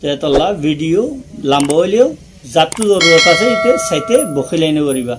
তেতলা video লম্বা হইলেও যাত্রু জরুরত আছে এতে সাইতে বখিলাইনে করিবা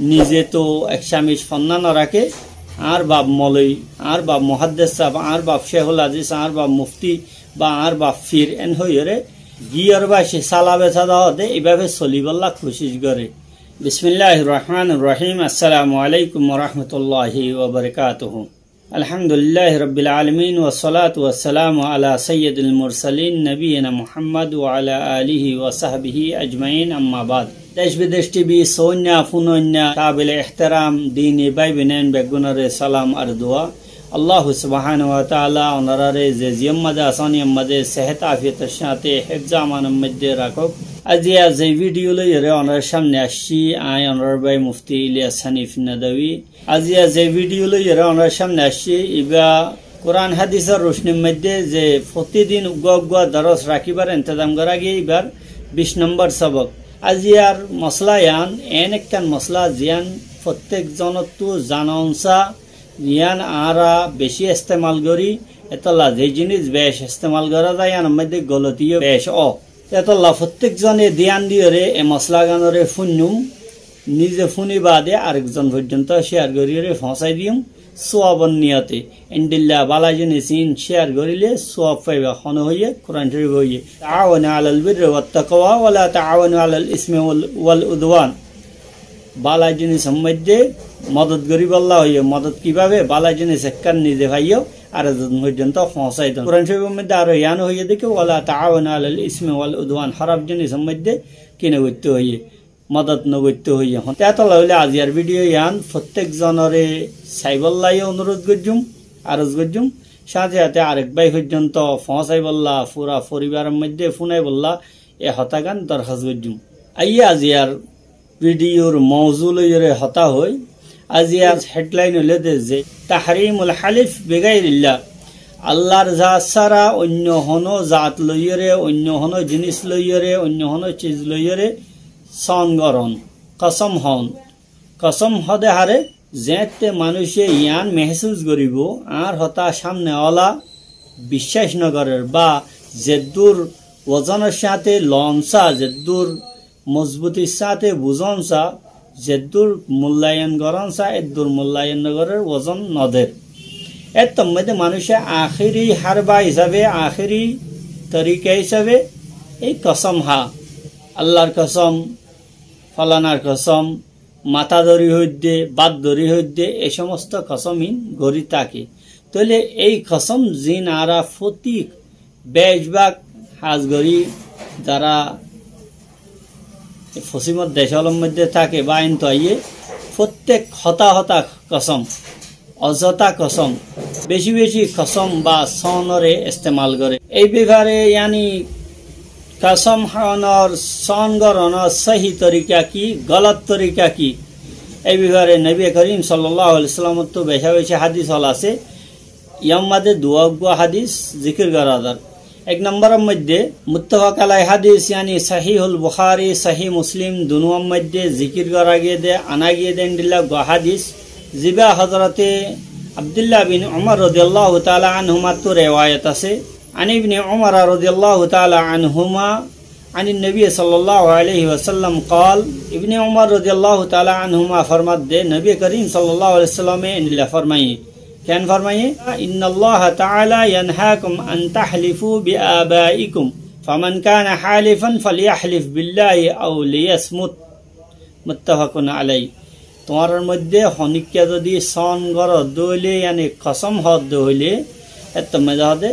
নিজে তো এক স্বামী সন্না ন রাখে আর বাপ মলই আর বাপ মুহাদ্দিস সাহেব আর বাপ শেখুল আজিজ আর বাপ মুফতি বা আর বাপ ফির এন হইরে গিয়ার বাসে সালা বেচা দেওয়া দে এইভাবে চলিবল্লা কোশিশ করে বিসমিল্লাহির রহমানির রহিম আসসালামু আলাইকুম ওয়া রাহমাতুল্লাহি ওয়া বারাকাতুহু আলহামদুলিল্লাহি রাব্বিল আলামিন ওয়া সলাতু ওয়া সালামু আলা সাইয়্যিদিল মুরসালিন নবিয়িনা মুহাম্মদ ওয়া আলা আলিহি ওয়া সাহবিহি আজমাইন আম্মা বাদ দেশ বিদেশ টিভি সোনিয়া ফুনন্যা কাবিলে ইহতিরাম দ্বীনি ভাই বোনেন বেগুনরে সালাম আর দোয়া আল্লাহ সুবহানাহু ওয়া তাআলা ওনারে যে জিম্মাদে আসানি আম্মাদে সেহত আফিয়তের সাথে হিফজ আমানের মধ্যে রাখুক আজিয়া যে ভিডিও লইরে ওনার সামনে আসছি আই ওনার ভাই মুফতি ইলিয়াস হানিফ নাদওয়ী আজিয়া যে ভিডিও লইরে ওনার সামনে আসছি ইবা কোরআন হাদিসের রোশনীর মধ্যে যে প্রতিদিন উগ্গা দরস রাখিবার ইন্তজাম করা গিয়ে এবার 20 নম্বর সবক আজিয়ার মশলা এন একখান মশলা জিয়ান প্রত্যেক জনতো জাননসা ইয়ান আরা বেশি ইস্তেমাল করি এতলা যে জিনিস বেশ ইস্তেমাল করা যায় ইয়ার মধ্যে গলতিও বেশ এতলা প্রত্যেক জনে ধ্যান দিয়ে এ মশলা গানরে ফুনুম নিজে ফুনি বাদে আরেকজন পর্যন্ত শেয়ার করিয়ে পৌঁছাই দিম সোয়াবন নিয়তে ইনদিল্লা বালা জিনিস শেয়ার করিলে সোয়াব পাইবা খন হইয়ে কোরআন শরীফ হইয়ে তাআওয়ানু আলাল বিররি ওয়াত তাকওয়া ওয়া লা তাআওয়ানু আলাল ইসমি ওয়াল উদওয়ান বালা জিনিস মধ্যে মদত করিব আল্লাহ হইয়ে মদত কিভাবে বালা জিনিস একখান নিজে ভাইও আর পর্যন্ত পৌঁছাই দেন কোরআন শরীফের মধ্যে আরো ইয়ান হইয়ে দেখে ওয়া লা তাআওয়ানু আলাল ইসমি ওয়াল উদওয়ান খারাপ জিনিস মধ্যে কিনে করতে হইয়ে মদত নগত্য হইয়া তেতলা হইলে আজিয়ার ভিডিও ইয়ান প্রত্যেক জনরে সাইবল্লাই অনুরোধ করজুম আরজ করজুম সাথে সাথে আরেক ভাই পর্যন্ত পৌঁছাই বললা পুরা পরিবারের মধ্যে ফুনাই বললা এ হতাগান দরখাস্ত করজুম আইয়া আজিয়ার ভিডিওর মৌজু লইরে হতা হই আজিয়ার হেডলাইন হইলে যে তাহরিমুল হালিফ বিগাইরিল্লাহ আল্লাহর জাত ছাড়া অন্য হনো জাত লইরে অন্য হনো জিনিস লইরে অন্য হনো চিজ লইরে সনগরণ কসম হদে হারে যেতে মানুষে ইয়ান মেহসুস করিব আর হতা সামনে অলা বিশ্বাস নগরের বা যেদুর ওজনের সাথে লঞ্চা যেদুর মজবুতির সাথে বুঝনসা যেদুর মূল্যায়ন গরনসা এদুর মূল্যায়ন নগরের ওজন নদের এর মধ্যে মানুষে আখেরি হারবা হিসাবে আখেরি তরিকা হিসাবে এই কসম হা আল্লাহর কসম ফলানার কসম মাথা ধরি হইতে বাদ ধরি হইতে এই সমস্ত কসমই গড়ি থাকে তাহলে এই কসম জিন আরা ফতিক বেশভাগ হাজগরি যারা ফসিমত দেশালর মধ্যে থাকে বা আইন তো আইয়ে প্রত্যেক হতা কসম অযথা কসম বেশি বেশি কসম বা সনরে ইস্তেমাল করে এই ব্যাপারে ইয়ানি कसम खानर सन गरनर सही तरीका की गलत तरीका की এই ব্যাপারে নবী করিম সাল্লাল্লাহু আলাইহি ওয়াসাল্লাম তো বেশা বেশি হাদিস হল আছে ইয়ামাদে দুয়া হাদিস জিকির করা দর এক নম্বরের মধ্যে মুত্তাফাক আলাই হাদিস यानी সহিহুল বুখারী সহিহ মুসলিম দুনোর মধ্যে জিকির করা গিয়ে দে আনা গিয়ে দেন দিলা গো হাদিস জিবা হযরতে আব্দুল্লাহ বিন উমর রাদিয়াল্লাহু তাআলা আনহুমা তো riwayat আছে عن ابن عمر رضي الله تعالى عنهما عن النبي صلى الله عليه وسلم قال ابن عمر رضي الله تعالى عنهما فرمات دے نبی کریم صلی اللہ علیہ وسلم ان اللہ فرمائے کیا فرمائے ان اللہ تعالی ينهاكم ان تحلفوا بآبائكم فمن كان حالفا فليحلف بالله او ليصمت متفق علیہ তোমার মধ্যে হনিকা যদি সন গর দইলে यानी কসম হদ দইলে এত মজা হবে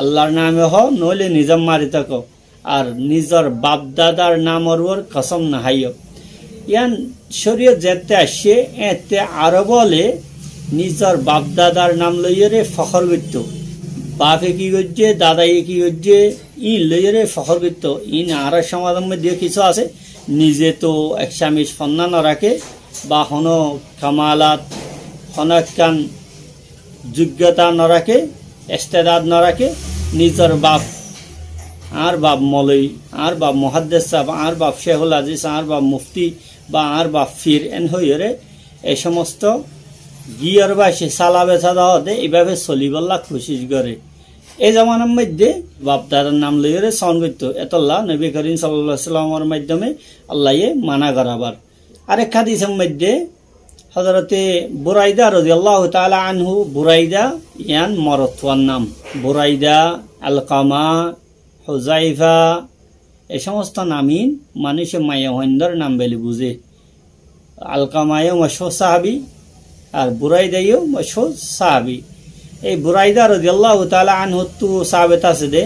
আল্লাহর নামে হ নইলে নিজম মারি থাকো আর নিজর বাপ দাদার নামর ওর কসম না হাইও ইয়ান শরীয়ত যেতে আসে এতে আরো বলে নিজর বাপ দাদার নাম লইরে ফখর করতো বাপে কি করছে দাদাই কি করছে ই লইরে ফখর করতো ইন আর সমাজের মধ্যে কিছু আছে নিজে তো এক স্বামী সন্না না রাখে বা হন কামালাত হনকান যোগ্যতা না রাখে ইস্তেদাদ না রাখে নিজের বাপ আর বাপ মলই আর বাপ মুহাদ্দিস সাহেব আর বাপ শেখুল আজিজ আর বাপ মুফতি বা আর বাপ ফির এন হইরে এই সমস্ত গিয়ার বাসে সালা বেচা দেওয়া দে এইভাবে চলিবল্লা কোশিশ করে এই জামানার মধ্যে বাপ দাদার নাম লইয়ে সন করতো এতল্লাহ নবী করিম সাল্লাল্লাহু আলাইহি সাল্লামের মাধ্যমে আল্লাহ মানা করাবার। আরেক হাদিসের মধ্যে হযরতে বুরাইদা রাদিয়াল্লাহু তাআলা আনহু, বুরাইদা ইয়ান মরতওয়ার নাম, বুরাইদা, আলকামা, হুজাইফা এই সমস্ত নামিন মানুষের মায়া হইন্দর নাম বলে বুঝে। আলকামায়ও মশহুর সাহাবী আর বুরাইদাও মশহুর সাহাবী। এই বুরাইদা রাদিয়াল্লাহু তাআলা আনহু তো সাহাবেত আছে দে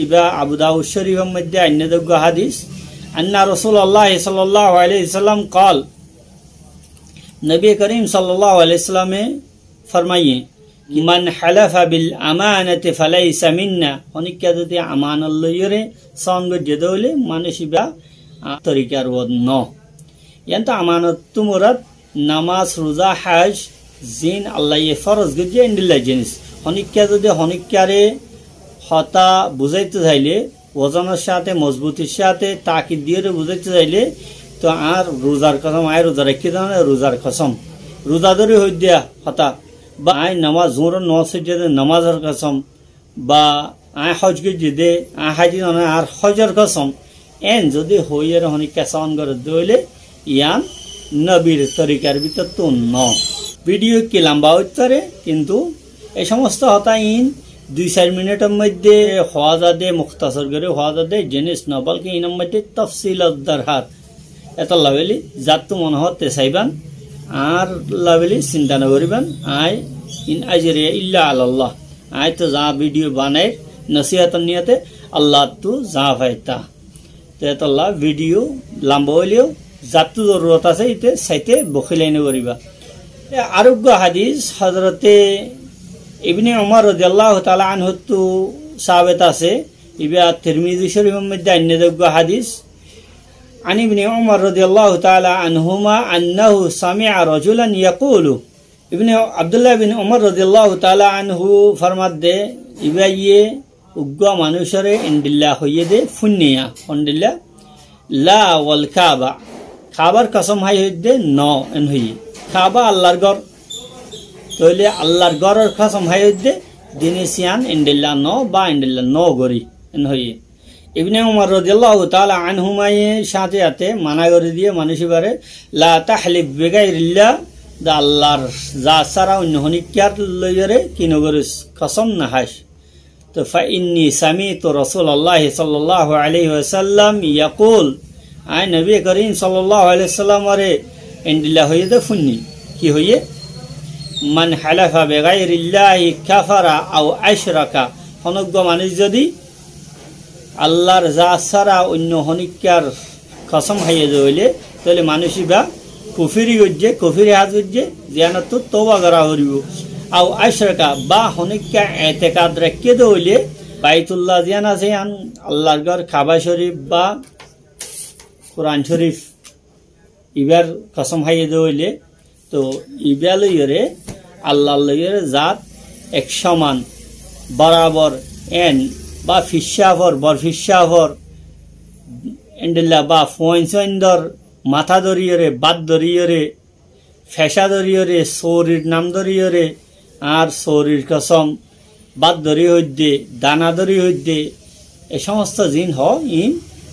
ইবা আবু দাউদ শরীফের মধ্যে অন্যযোগ্য হাদিস আন্না রাসূলুল্লাহ সাল্লাল্লাহু আলাইহি সাল্লাম قال নবী করিম সাল্লাল্লাহু আলাইহি সাল্লামে ফরমাইয়ে कि मन हलफा बिल अमानत फलैसा मिन्ना অনিকা যদি আমানত লইরে সঙ্গ জেদলে মানসিবা তরিকার ওদ ন ইয়ান্ত আমানত তুমরাত নামাজ রোজা হজ জিন আল্লাহ ফরজ গজে ইন্দিল্লা জিনিস অনিকা যদি অনিকারে হতা বুঝাইতে চাইলে ওজনের সাথে মজবুতির সাথে তাকিদ দিয়ে বুঝাইতে চাইলে তো আর রোজার কসম আয় রোজা রেখে দাও রোজার কসম রোজা ধরে হই দিয়া হতা বা আয় নামাজ জোর নসে নামাজের কসম বা আয় হজ গজে দে আয় হাজি আর হজের কসম এন যদি হইয়ের হনিকা সন করে দইলে ইয়ান নবীর তরিকার ভিতর তো ন ভিডিও কি লম্বা হইতে পারে কিন্তু এই সমস্ত হতা ইন 2-4 মিনিটের মধ্যে হওয়া যাবে মুখতাসর করে হওয়া যাবে জিনিস ন বলকে ইনের মধ্যে তফসিল দরকার এত লাভেলি যাত তো মনে হতে চাইবান আর লাভেলি চিন্তা না করিবান আয় ইন আজরিয়া ইল্লা আল্লাহ আয় তো যা ভিডিও বানাই নসিহত নিয়তে আল্লাহ তো যা পাইতা তো এত লাভ ভিডিও লম্বা হইলেও যাত জরুরত আছে ইতে সাইতে বখিলাই না করিবা। আরোগ্য হাদিস হযরতে ইবনে উমর রাদিয়াল্লাহু তাআলা আনহু তো সাহাবেত আছে ইবা তিরমিজি শরীফের মধ্যে অন্যযোগ্য হাদিস عن ابن عمر رضي الله تعالى عنهما أنه سمع رجلا يقول ابن عبد الله بن عمر رضي الله تعالى عنه فرمات دے ইবা ইয়ে উগ্গা মানুষরে ইন্দিল্লাহ হইয়ে দে ফুন্নিয়া ইন্দিল্লাহ লা ওয়াল কাবা কাবার কসম হাই হইদে ন এন হই কাবা আল্লাহর ঘর তইলে আল্লাহর ঘরের কসম হাই হইদে দিনেসিয়ান ইন্দিল্লাহ ন বা ইন্দিল্লাহ ন গরি এন হই ইবনে উমর রাদিয়াল্লাহু তাআলা আনহুমায়ে সাথে আতে মানা করে দিয়ে মানুষিবারে লা তাহলিফ বিগাইরিল্লাহ দা আল্লাহর যা ছাড়া অন্য হনিকার লইরে কিনগরিস কসম না হাস তো ফা ইন্নী সামিতু রাসূলুল্লাহ সাল্লাল্লাহু আলাইহি ওয়াসাল্লাম ইয়াকুল আয় নবী করিম সাল্লাল্লাহু আলাইহি ওয়াসাল্লাম আরে ইন্দিল্লাহ হইয়ে দে ফুন্নি কি হইয়ে মান হালাফা বিগাইরিল্লাহি কাফারা আও আশরাকা হনগ্য মানুষ যদি আল্লাহর যা ছাড়া অন্য হনিকার কসম হাইয়ে দইলে তাহলে মানুষই বা কুফিরি গজ্জে কুফিরি হাজ গজ্জে জিয়ানত তওবা করা হরিব আও আশরাকা বা হনিকা এতেকাদ রাখকে দইলে বাইতুল্লাহ জিয়ান আছে আল্লাহর ঘর কাবা শরীফ বা কোরআন শরীফ ইবার কসম হাইয়ে দইলে তো ইবা লইরে আল্লাহ লইরে জাত এক সমান বরাবর এন বা ফিসাফর বর ফিসাফর এন্ডেলা বা ফোইনসন্দর মাথা ধরিয়ে বাদ ধরিয়ে ফেসা ধরিয়ে সৌরির নাম ধরিয়ে আর সৌরির কসম বাদ ধরিয়ে হইদে দানা ধরিয়ে হইদে এ সমস্ত জিন হ ইন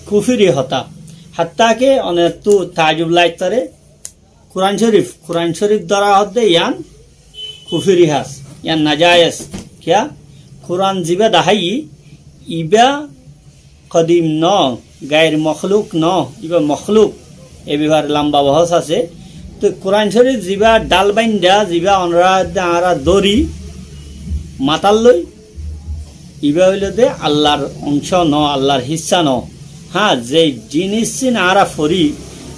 কুফিরি হতা হাত্তাকে অনেক তো তাজুব লাইতারে কোরআন শরীফ দ্বারা হতে ইয়ান কুফিরি হাস ইয়ান নাজায়েজ কিয়া কোরআন জিবা দাহাই ইবা কদিম ন গায়ের মখলুক ন ইবা মখলুক এ বিভার লম্বা বহস আছে তো কোরআন শরীফ জিবা ডাল বাইন্দা জিবা অনরা দড়ি মাতাল লই ইবা হইল দে আল্লাহর অংশ ন আল্লাহর হিস্সা ন হ্যাঁ যে জিনিস আরা ফরি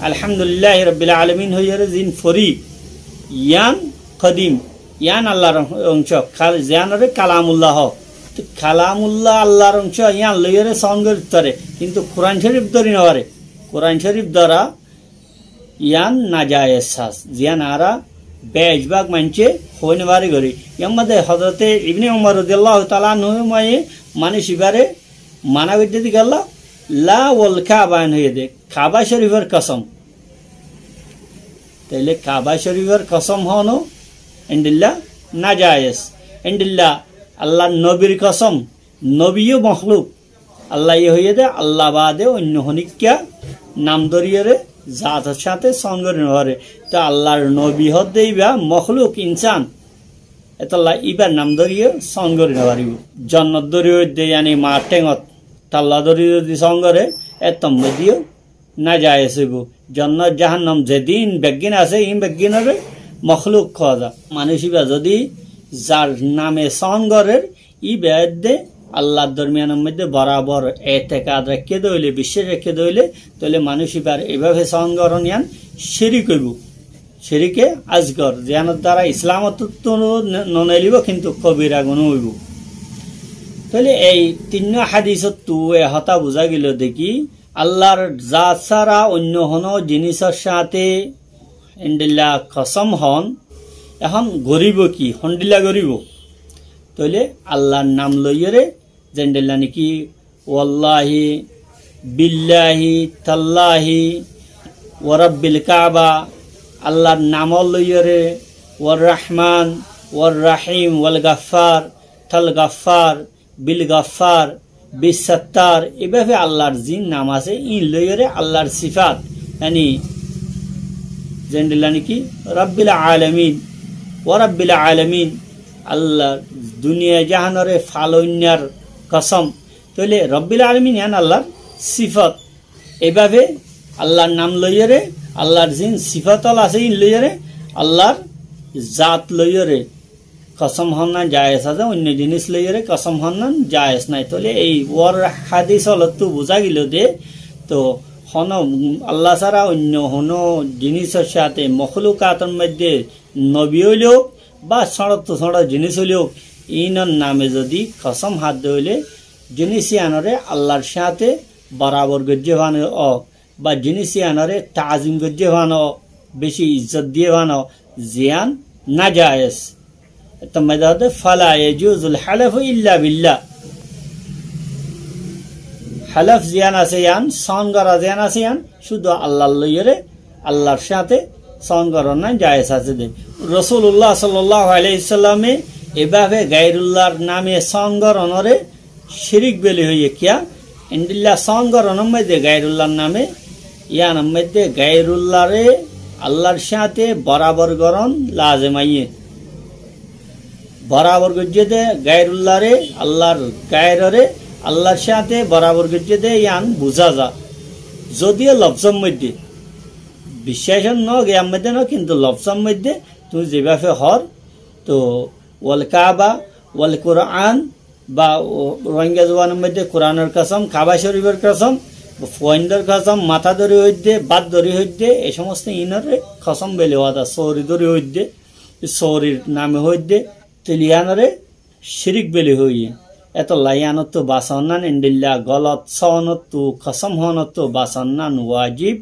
আলহামদুলিল্লাহ রাব্বিল আলামিন হইয়ারে জিন ফরি ইয়ান কদিম ইয়ান আল্লাহর অংশ জিয়ানরে কালামুল্লাহ কালামুল্লাহ আল্লাহর অংশ ইয়ান লইরে সঙ্গে ধরে কিন্তু কোরআন শরীফ ধরি নরে কোরআন শরীফ দ্বারা ইয়ান নাজায়েজ সাস জিয়ান আরা বেজবাগ মানছে হইনে বারে গরি ইয়ার মধ্যে হযরতে ইবনে উমর রাদিয়াল্লাহু তাআলা আনহু মানে শিবারে মানা গইতে গেল লা ওয়াল কাবা হয়ে দে কাবা শরীফের কসম তাইলে কাবা শরীফের কসম হনো ইন্দিল্লাহ নাজায়েজ ইন্দিল্লাহ আল্লাহর নবীর কসম, নবীও মখলুক, আল্লাহ হইয়ে দে আল্লাহ বাদে অন্য হনিকা নাম ধরিয়ে জাতের সাথে সঙ্গরে নরে। তো আল্লাহর নবী হতে ইবা মখলুক ইনসান, এতলা ইবার নাম ধরিয়ে সঙ্গরে নরিব। জন্নত ধরিয়ে দে ইয়ানি মা টেঙত তাল্লা ধরিয়ে যদি সঙ্গরে এতম দিও না যায় আসব। জন্নত জাহান্নাম যেদিন বেগিন আছে ইন বেগিনরে মখলুক খাওয়া যা। মানুষ ইবা যদি যার নামে সঙ্গরের ই বেদে আল্লাহর দরমিয়ানের মধ্যে বরাবর এতেকাদ রেখে দইলে, বিশ্বাস রেখে দইলে, তাহলে মানুষ এবার এভাবে সঙ্গরণ ইয়ান শিরিক হইব। শিরিকে আজগর জিয়ানোর দ্বারা ইসলামত ননেলিব কিন্তু কবিরা গুণ হইব। তাহলে এই 3 হাদিসত তু এ হতা বোঝা গেল দেখি আল্লাহর জাত ছাড়া অন্য হন জিনিসের সাথে ইন্দিল্লা কসম হন। এখন গরিব কি হন্ডিলা গরিব, তাহলে আল্লাহর নাম লইয়ে জেন্ডিল্লা নাকি ওয়াল্লাহি বিল্লাহি তাল্লাহি ওয়ারাব্বিল কাবা, আল্লাহর নাম লইয়ে ওয়ার রহমান ওয়ার রাহিম ওয়াল গাফার তাল গাফার বিল গাফার বিসত্তার, এভাবে আল্লাহর জিন নাম আছে ইন লইয়ে আল্লাহর সিফাত মানে জেন্ডিল্লা নাকি রব্বিল আলামিন ওয়ারাব্বিল আলামিন, আল্লাহ দুনিয়া জাহানরে ফালন্যার কসম। তাহলে রব্বিল আলামিন ইয়ান আল্লাহর সিফত, এভাবে আল্লাহর নাম লইয়ে আল্লাহর জিন সিফতল আছে ইন লইয়ে আল্লাহর জাত লইয়ে কসম হন না জায়েজ আছে, অন্য জিনিস লইয়ে কসম হন না জায়েজ নাই। তাহলে এই ওর হাদিস হলতো বোঝা গেল দে তো হন আল্লাহ ছাড়া অন্য হন জিনিসের সাথে মখলুকাতের মধ্যে নবী হইলেও বা সড়ক তো সড়ক জিনিস হইলেও ইনর নামে যদি কসম হাত ধইলে জিনিসিয়ানরে আল্লাহর সাথে বরাবর গজ্জে ভানো বা জিনিসিয়ানরে তাজিম গজ্জে ভানো, বেশি ইজ্জত দিয়ে ভানো জিয়ান না জায়েজ। তোমাদের ফালা ইয়াজুজুল হালাফু ইল্লা বিল্লাহ, হালাফ জিয়ান আছে ইয়ান সনগরা জিয়ান আছে ইয়ান শুধু আল্লাহর লইয়ে আল্লাহর সাথে সনগরণ না জায়েজ আছে দে। রাসূলুল্লাহ সাল্লাল্লাহু আলাইহি সাল্লামে এভাবে গায়রুল্লাহর নামে সঙ্গরণরে শিরিক বেলি হইয়ে কিয়া ইন্দিল্লা সঙ্গরণের মধ্যে গায়রুল্লাহর নামে ইয়ান মধ্যে গায়রুল্লাহরে আল্লাহর সাথে বরাবর গরণ লাজেমাইয়ে বরাবর গজ্জে দে গায়রুল্লাহরে আল্লাহর গায়ররে আল্লাহর সাথে বরাবর গজ্জে দে ইয়ান বুঝা যা। যদিও লফজম মধ্যে বিশ্বাসন ন জ্ঞান মধ্যে ন কিন্তু লফজম মধ্যে তুই যেভাবে হর তো ওয়াল কাবা ওয়াল কোরআন বা রোহিঙ্গা জবানের মধ্যে কোরআনের কসম, কাবা শরীফের কসম, ফয়েন্ডের কসম, মাথা ধরে হইতে বাদ ধরে হইতে এই সমস্ত ইনরে কসম বেলে হওয়া সৌরি ধরে হইতে সৌরির নামে হইতে তেলিয়ানরে শিরিক বেলে হইয়ে এত লাইয়ানত বাসন্নান ইন্দিল্লা গলত সনত কসম হনত বাসন্নান ওয়াজিব।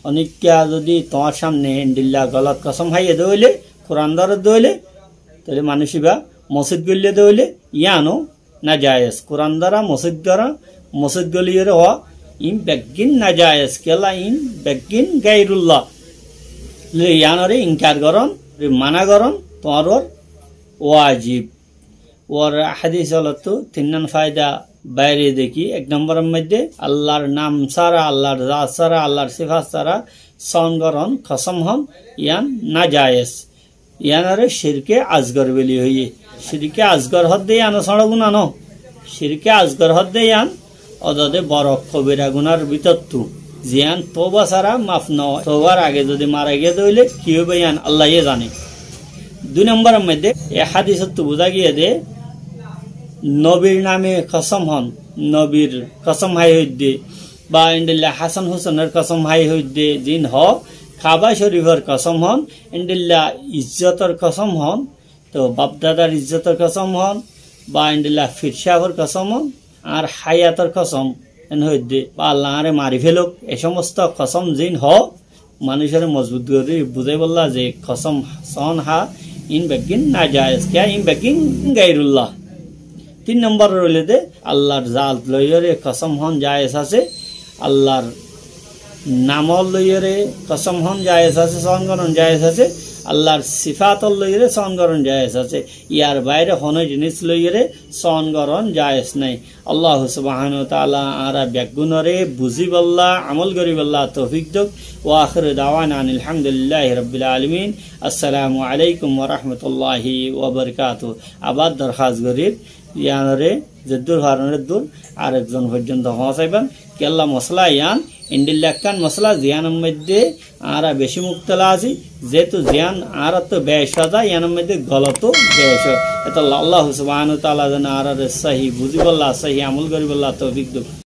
অনেকা যদি তোমার সামনে ইন্দিল্লা গলত কসম হাইয়ে দইলে কোরআন দ্বারা দইলে তাহলে মানুষ বা মসজিদ গলিয়ে দইলে ইয়ানো না জায়েজ। কোরআন দ্বারা মসজিদ গলিয়ে হওয়া ইন বেগিন না জায়েজ কেলা ইন বেগিন গায়রুল্লাহ ইয়ানরে ইনকার গরণ মানা গরণ তোমার ওয়াজিব। ওর হাদিস হলতো 3 ফায়দা বাইরে দেখি। 1 নম্বরের মধ্যে আল্লাহর নাম ছাড়া আল্লাহর জাত ছাড়া আল্লাহর সিফাত ছাড়া সঙ্গরণ কসম হন ইয়ান না জায়েজ। ইয়ানারে শিরকে আজগর বেলি হইয়ে শিরকে আজগর হদ্দে আনো ছড়া গুণা ন শিরকে আজগর হদ্দে ইয়ান অদদে বড় কবিরা গুনার ভিতরতু জিয়ান তোবা ছাড়া মাফ ন তোবার আগে যদি মারা গিয়ে দইলে কি হবে ইয়ান আল্লাহ জানে। 2 নম্বরের মধ্যে এ হাদিসত বোঝা গিয়ে দে নবীর নামে কসম হন, নবীর কসম হাই হইদে বা ইন্দিল্লা হাসান হুসেনের কসম হাই হইদে জিন হ কাবা শরীফের কসম হন, ইন্দিল্লা ইজ্জতের কসম হন তো বাপদাদার ইজ্জতের কসম হন বা ইন্দিল্লা ফিরসাহর কসম হন আর হায়াতের কসম এন হইদে বা আল্লাহরে মারি ফেলুক এ সমস্ত কসম জিন হ মানুষের মজবুত করে বুঝাই বললা যে কসম সন হা ইন বেগিন না জায়েজ কে ইন বেগিন গায়রুল্লাহ। 3 নম্বর রইলে দে আল্লাহর জাত লইয়ে কসম হন জায়েজ আছে, আল্লাহর নাম লইয়ে কসম হন জায়েজ আছে, সঙ্গরণ জায়েজ আছে, আল্লাহর সিফাতল লইরে সনগরণ জায়েজ আছে ইয়ার বাইরে কোনো জিনিস লইরে সনগরণ জায়েজ নাই আল্লাহ সুবহানাহু ওয়া তাআলা আরা ব্যাগুনরে বুঝিবাল্লাহ আমল করিবাল্লাহ তৌফিক দাও ওয়া আখিরু দাওয়ানা আলহামদুলিল্লাহি রাব্বিল আলামিন আসসালামু আলাইকুম ওয়া রাহমাতুল্লাহি ওয়া বারাকাতুহু আবার দরখাস্ত করি ইয়ানরে জেদুর হারনের দূর আরেকজন পর্যন্ত পৌঁছাইবেন কি আল্লাহ মশলা ইয়ান ইন্ডিল্লাকান মশলা জিয়ানের মধ্যে আরা বেশি মুক্তলা আছি যেহেতু জিয়ান আর তো বেশ সাজা ইয়ানের মধ্যে গলত বেশ এটা আল্লাহ সুবহানাহু ওয়া তাআলা যেন আর সহি বুঝিবাল্লাহ সহি আমল করিবাল্লাহ তৌফিক দাও